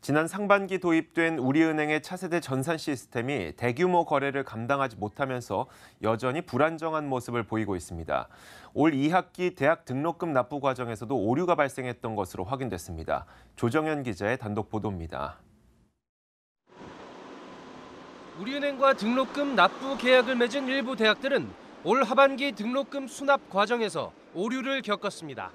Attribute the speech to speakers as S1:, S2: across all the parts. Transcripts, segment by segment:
S1: 지난 상반기 도입된 우리은행의 차세대 전산 시스템이 대규모 거래를 감당하지 못하면서 여전히 불안정한 모습을 보이고 있습니다. 올 2학기 대학 등록금 납부 과정에서도 오류가 발생했던 것으로 확인됐습니다. 조정현 기자의 단독 보도입니다.
S2: 우리은행과 등록금 납부 계약을 맺은 일부 대학들은 올 하반기 등록금 수납 과정에서 오류를 겪었습니다.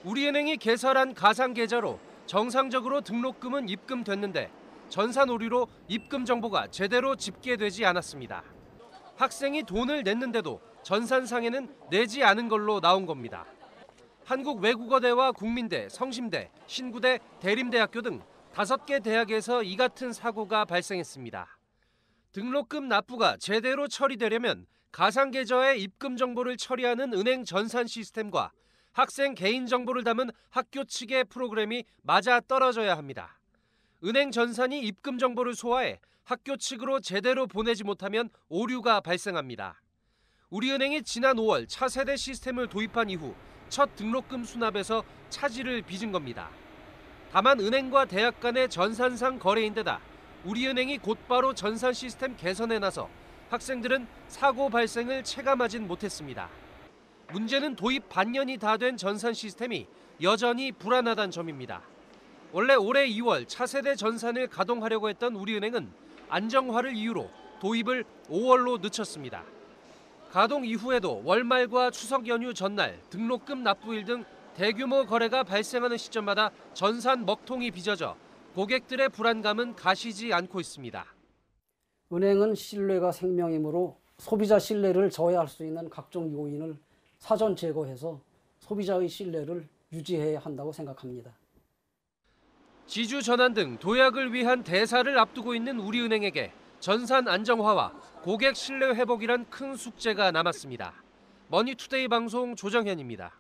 S2: 우리은행이 개설한 가상 계좌로 정상적으로 등록금은 입금됐는데 전산 오류로 입금 정보가 제대로 집계되지 않았습니다. 학생이 돈을 냈는데도 전산상에는 내지 않은 걸로 나온 겁니다. 한국외국어대와 국민대, 성심대, 신구대, 대림대학교 등 5개 대학에서 이 같은 사고가 발생했습니다. 등록금 납부가 제대로 처리되려면 가상계좌의 입금 정보를 처리하는 은행 전산 시스템과 학생 개인정보를 담은 학교 측의 프로그램이 맞아떨어져야 합니다. 은행 전산이 입금 정보를 소화해 학교 측으로 제대로 보내지 못하면 오류가 발생합니다. 우리은행이 지난 5월 차세대 시스템을 도입한 이후 첫 등록금 수납에서 차질을 빚은 겁니다. 다만 은행과 대학 간의 전산상 거래인데다 우리은행이 곧바로 전산 시스템 개선에 나서 학생들은 사고 발생을 체감하진 못했습니다. 문제는 도입 반년이 다 된 전산 시스템이 여전히 불안하다는 점입니다. 원래 올해 2월 차세대 전산을 가동하려고 했던 우리은행은 안정화를 이유로 도입을 5월로 늦췄습니다. 가동 이후에도 월말과 추석 연휴 전날 등록금 납부일 등 대규모 거래가 발생하는 시점마다 전산 먹통이 빚어져 고객들의 불안감은 가시지 않고 있습니다.
S3: 은행은 신뢰가 생명이므로 소비자 신뢰를 저해할 수 있는 각종 요인을 사전 제거해서 소비자의 신뢰를 유지해야 한다고 생각합니다.
S2: 지주 전환 등 도약을 위한 대사를 앞두고 있는 우리은행에게 전산 안정화와 고객 신뢰 회복이란 큰 숙제가 남았습니다. 머니투데이 방송 조정현입니다.